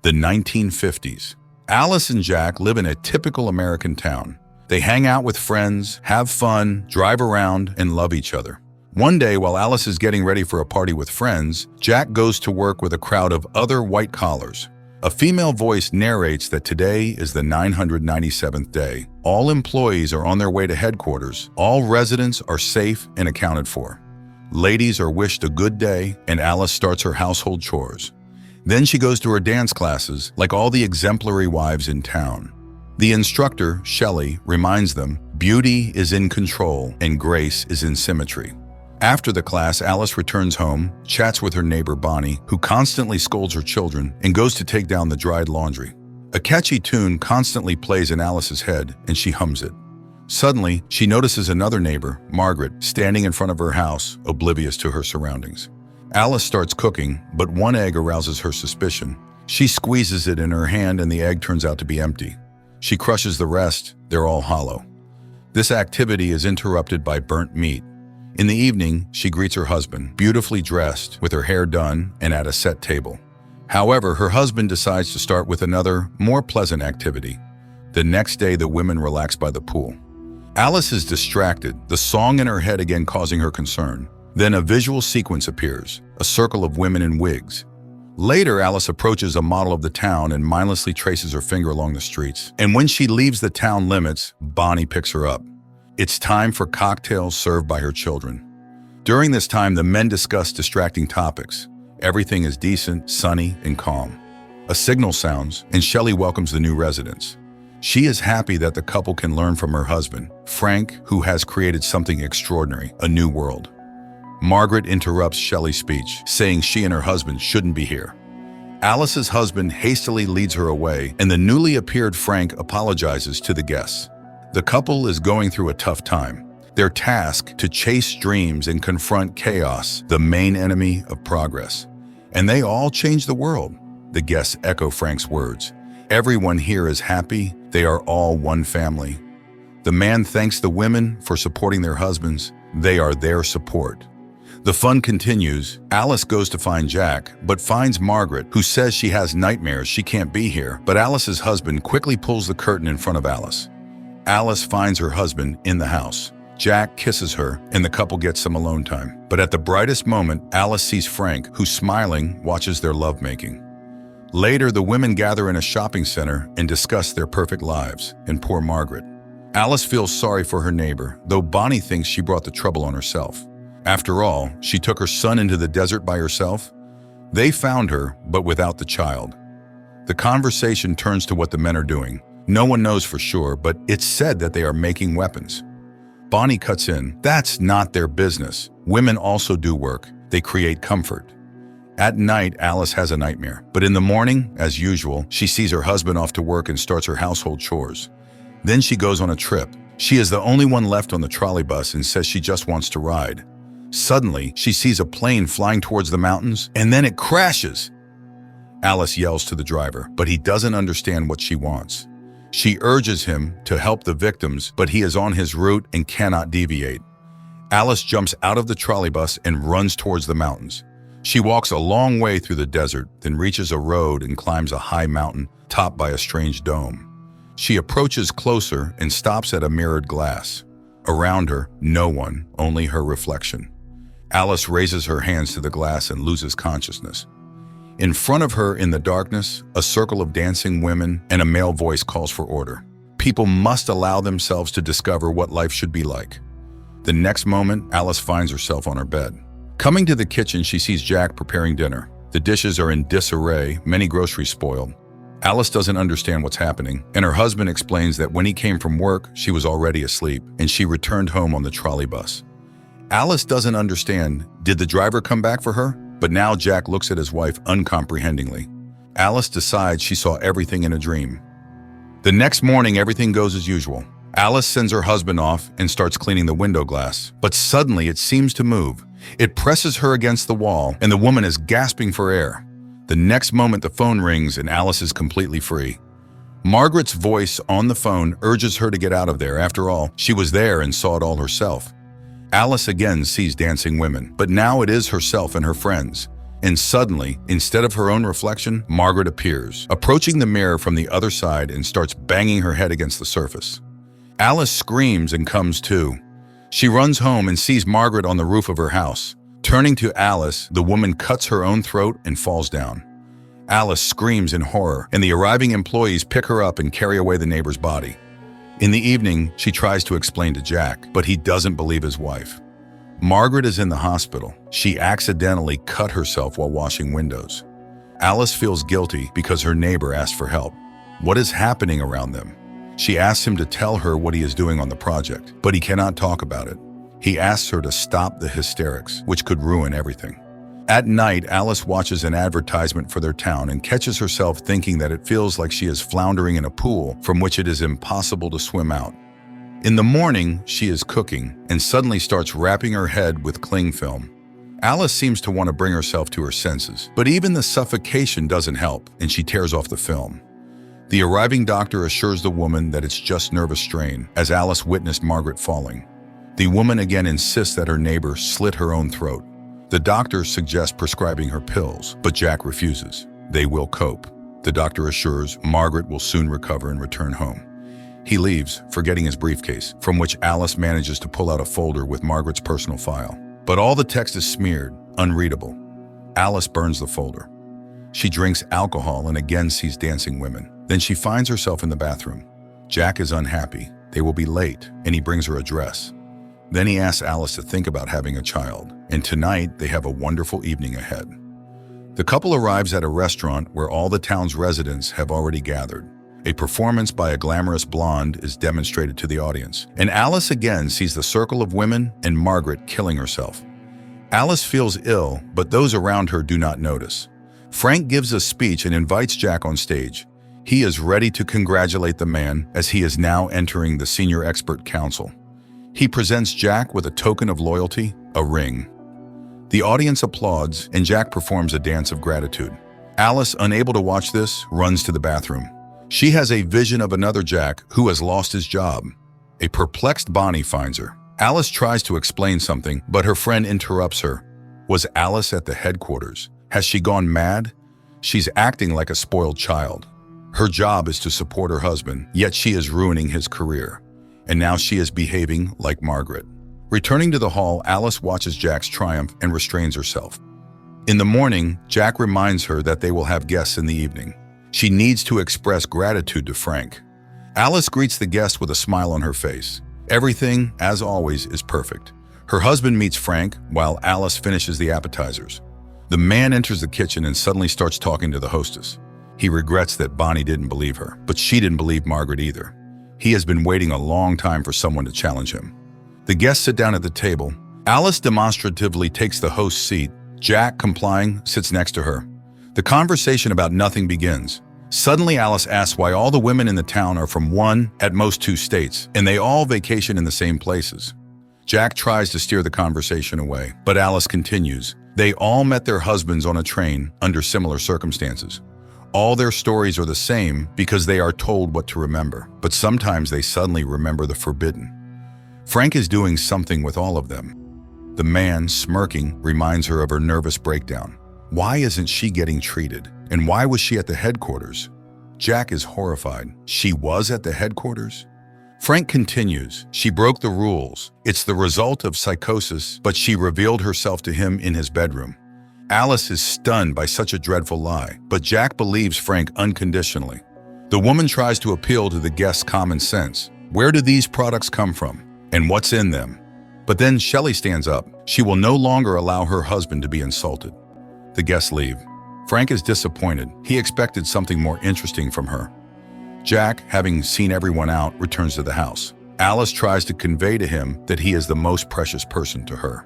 The 1950s. Alice and Jack live in a typical American town. They hang out with friends, have fun, drive around, and love each other. One day, while Alice is getting ready for a party with friends, Jack goes to work with a crowd of other white collars. A female voice narrates that today is the 997th day. All employees are on their way to headquarters. All residents are safe and accounted for. Ladies are wished a good day, and Alice starts her household chores. Then she goes to her dance classes, like all the exemplary wives in town. The instructor, Shelley, reminds them, beauty is in control and grace is in symmetry. After the class, Alice returns home, chats with her neighbor Bonnie, who constantly scolds her children, and goes to take down the dried laundry. A catchy tune constantly plays in Alice's head, and she hums it. Suddenly, she notices another neighbor, Margaret, standing in front of her house, oblivious to her surroundings. Alice starts cooking, but one egg arouses her suspicion. She squeezes it in her hand and the egg turns out to be empty. She crushes the rest, they're all hollow. This activity is interrupted by burnt meat. In the evening, she greets her husband, beautifully dressed, with her hair done, and at a set table. However, her husband decides to start with another, more pleasant activity. The next day, the women relax by the pool. Alice is distracted, the song in her head again causing her concern. Then a visual sequence appears, a circle of women in wigs. Later, Alice approaches a model of the town and mindlessly traces her finger along the streets. And when she leaves the town limits, Bonnie picks her up. It's time for cocktails served by her children. During this time, the men discuss distracting topics. Everything is decent, sunny, and calm. A signal sounds, and Shelley welcomes the new residents. She is happy that the couple can learn from her husband, Frank, who has created something extraordinary, a new world. Margaret interrupts Shelley's speech, saying she and her husband shouldn't be here. Alice's husband hastily leads her away, and the newly appeared Frank apologizes to the guests. The couple is going through a tough time. They're tasked to chase dreams and confront chaos, the main enemy of progress. And they all change the world. The guests echo Frank's words. Everyone here is happy. They are all one family. The man thanks the women for supporting their husbands. They are their support. The fun continues. Alice goes to find Jack, but finds Margaret, who says she has nightmares, she can't be here. But Alice's husband quickly pulls the curtain in front of Alice. Alice finds her husband in the house. Jack kisses her, and the couple gets some alone time. But at the brightest moment, Alice sees Frank, who, smiling, watches their lovemaking. Later, the women gather in a shopping center and discuss their perfect lives, and poor Margaret. Alice feels sorry for her neighbor, though Bonnie thinks she brought the trouble on herself. After all, she took her son into the desert by herself. They found her, but without the child. The conversation turns to what the men are doing. No one knows for sure, but it's said that they are making weapons. Bonnie cuts in. That's not their business. Women also do work. They create comfort. At night, Alice has a nightmare. But in the morning, as usual, she sees her husband off to work and starts her household chores. Then she goes on a trip. She is the only one left on the trolley bus and says she just wants to ride. Suddenly, she sees a plane flying towards the mountains, and then it crashes. Alice yells to the driver, but he doesn't understand what she wants. She urges him to help the victims, but he is on his route and cannot deviate. Alice jumps out of the trolley bus and runs towards the mountains. She walks a long way through the desert, then reaches a road and climbs a high mountain topped by a strange dome. She approaches closer and stops at a mirrored glass. Around her, no one, only her reflection. Alice raises her hands to the glass and loses consciousness. In front of her, in the darkness, a circle of dancing women and a male voice calls for order. People must allow themselves to discover what life should be like. The next moment, Alice finds herself on her bed. Coming to the kitchen, she sees Jack preparing dinner. The dishes are in disarray, many groceries spoiled. Alice doesn't understand what's happening, and her husband explains that when he came from work, she was already asleep, and she returned home on the trolley bus. Alice doesn't understand. Did the driver come back for her? But now Jack looks at his wife uncomprehendingly. Alice decides she saw everything in a dream. The next morning, everything goes as usual. Alice sends her husband off and starts cleaning the window glass, but suddenly it seems to move. It presses her against the wall, and the woman is gasping for air. The next moment, the phone rings and Alice is completely free. Margaret's voice on the phone urges her to get out of there. After all, she was there and saw it all herself. Alice again sees dancing women, but now it is herself and her friends. And suddenly, instead of her own reflection, Margaret appears, approaching the mirror from the other side and starts banging her head against the surface. Alice screams and comes to. She runs home and sees Margaret on the roof of her house. Turning to Alice, the woman cuts her own throat and falls down. Alice screams in horror, and the arriving employees pick her up and carry away the neighbor's body. In the evening, she tries to explain to Jack, but he doesn't believe his wife. Margaret is in the hospital. She accidentally cut herself while washing windows. Alice feels guilty because her neighbor asked for help. What is happening around them? She asks him to tell her what he is doing on the project, but he cannot talk about it. He asks her to stop the hysterics, which could ruin everything. At night, Alice watches an advertisement for their town and catches herself thinking that it feels like she is floundering in a pool from which it is impossible to swim out. In the morning, she is cooking and suddenly starts wrapping her head with cling film. Alice seems to want to bring herself to her senses, but even the suffocation doesn't help, and she tears off the film. The arriving doctor assures the woman that it's just nervous strain, as Alice witnessed Margaret falling. The woman again insists that her neighbor slit her own throat. The doctor suggests prescribing her pills, but Jack refuses. They will cope. The doctor assures Margaret will soon recover and return home. He leaves, forgetting his briefcase, from which Alice manages to pull out a folder with Margaret's personal file. But all the text is smeared, unreadable. Alice burns the folder. She drinks alcohol and again sees dancing women. Then she finds herself in the bathroom. Jack is unhappy. They will be late, and he brings her a dress. Then he asks Alice to think about having a child, and tonight they have a wonderful evening ahead. The couple arrives at a restaurant where all the town's residents have already gathered. A performance by a glamorous blonde is demonstrated to the audience, and Alice again sees the circle of women and Margaret killing herself. Alice feels ill, but those around her do not notice. Frank gives a speech and invites Jack on stage. He is ready to congratulate the man as he is now entering the senior expert council. He presents Jack with a token of loyalty, a ring. The audience applauds, and Jack performs a dance of gratitude. Alice, unable to watch this, runs to the bathroom. She has a vision of another Jack who has lost his job. A perplexed Bonnie finds her. Alice tries to explain something, but her friend interrupts her. Was Alice at the headquarters? Has she gone mad? She's acting like a spoiled child. Her job is to support her husband, yet she is ruining his career. And now she is behaving like Margaret. Returning to the hall, Alice watches Jack's triumph and restrains herself. In the morning, Jack reminds her that they will have guests in the evening. She needs to express gratitude to Frank. Alice greets the guest with a smile on her face. Everything, as always, is perfect. Her husband meets Frank while Alice finishes the appetizers. The man enters the kitchen and suddenly starts talking to the hostess. He regrets that Bonnie didn't believe her, but she didn't believe Margaret either. He has been waiting a long time for someone to challenge him. The guests sit down at the table. Alice demonstratively takes the host's seat. Jack, complying, sits next to her. The conversation about nothing begins. Suddenly, Alice asks why all the women in the town are from one, at most two states, and they all vacation in the same places. Jack tries to steer the conversation away, but Alice continues. They all met their husbands on a train under similar circumstances. All their stories are the same because they are told what to remember, but sometimes they suddenly remember the forbidden. Frank is doing something with all of them. The man, smirking, reminds her of her nervous breakdown. Why isn't she getting treated? And why was she at the headquarters? Jack is horrified. She was at the headquarters? Frank continues. She broke the rules. It's the result of psychosis, but she revealed herself to him in his bedroom. Alice is stunned by such a dreadful lie, but Jack believes Frank unconditionally. The woman tries to appeal to the guest's common sense. Where do these products come from? And what's in them? But then Shelley stands up. She will no longer allow her husband to be insulted. The guests leave. Frank is disappointed. He expected something more interesting from her. Jack, having seen everyone out, returns to the house. Alice tries to convey to him that he is the most precious person to her.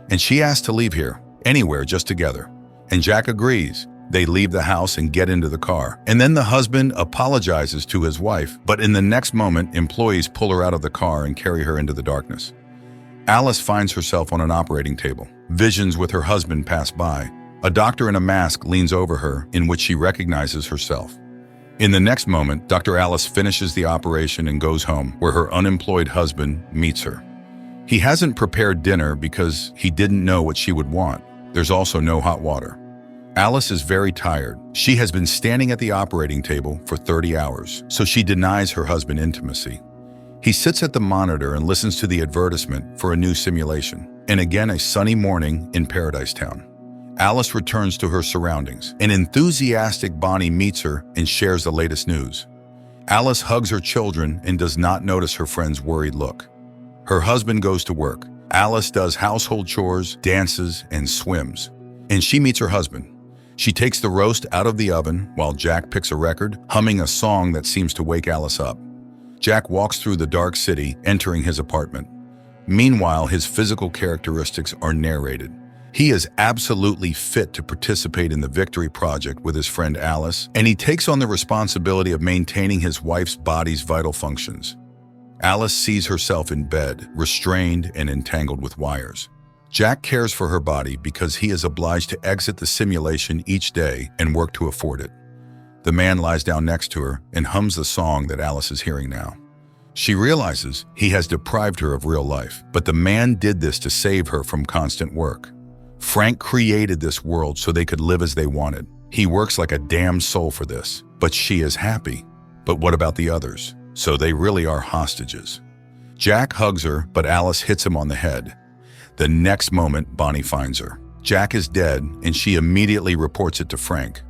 And she asks to leave here. Anywhere, just together. And Jack agrees. They leave the house and get into the car. And then the husband apologizes to his wife, but in the next moment, employees pull her out of the car and carry her into the darkness. Alice finds herself on an operating table. Visions with her husband pass by. A doctor in a mask leans over her, in which she recognizes herself. In the next moment, Dr. Alice finishes the operation and goes home, where her unemployed husband meets her. He hasn't prepared dinner because he didn't know what she would want. There's also no hot water. Alice is very tired. She has been standing at the operating table for 30 hours, so she denies her husband intimacy. He sits at the monitor and listens to the advertisement for a new simulation. And again, a sunny morning in Paradise Town. Alice returns to her surroundings. An enthusiastic Bonnie meets her and shares the latest news. Alice hugs her children and does not notice her friend's worried look. Her husband goes to work. Alice does household chores, dances, and swims. And she meets her husband. She takes the roast out of the oven while Jack picks a record, humming a song that seems to wake Alice up. Jack walks through the dark city, entering his apartment. Meanwhile, his physical characteristics are narrated. He is absolutely fit to participate in the Victory Project with his friend Alice, and he takes on the responsibility of maintaining his wife's body's vital functions. Alice sees herself in bed, restrained and entangled with wires. Jack cares for her body because he is obliged to exit the simulation each day and work to afford it. The man lies down next to her and hums the song that Alice is hearing now. She realizes he has deprived her of real life, but the man did this to save her from constant work. Frank created this world so they could live as they wanted. He works like a damn soul for this, but she is happy. But what about the others? So they really are hostages. Jack hugs her, but Alice hits him on the head. The next moment, Bonnie finds her. Jack is dead, and she immediately reports it to Frank.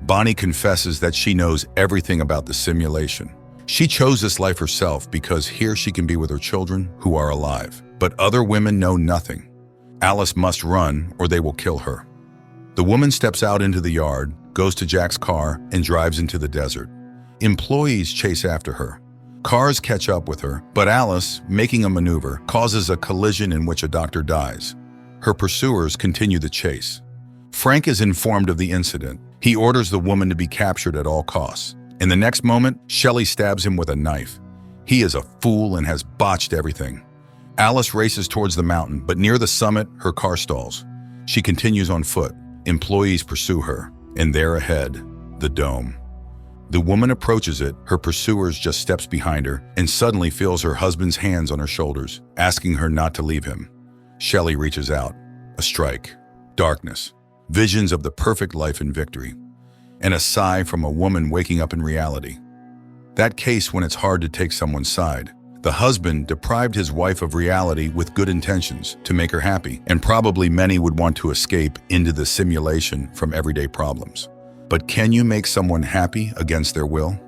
Bonnie confesses that she knows everything about the simulation. She chose this life herself because here she can be with her children who are alive. But other women know nothing. Alice must run or they will kill her. The woman steps out into the yard, goes to Jack's car, and drives into the desert. Employees chase after her. Cars catch up with her, but Alice, making a maneuver, causes a collision in which a doctor dies. Her pursuers continue the chase. Frank is informed of the incident. He orders the woman to be captured at all costs. In the next moment, Shelley stabs him with a knife. He is a fool and has botched everything. Alice races towards the mountain, but near the summit, her car stalls. She continues on foot. Employees pursue her, and there ahead, the dome. The woman approaches it, her pursuers just steps behind her, and suddenly feels her husband's hands on her shoulders, asking her not to leave him. Shelley reaches out. A strike. Darkness. Visions of the perfect life and victory. And a sigh from a woman waking up in reality. That case when it's hard to take someone's side. The husband deprived his wife of reality with good intentions to make her happy, and probably many would want to escape into the simulation from everyday problems. But can you make someone happy against their will?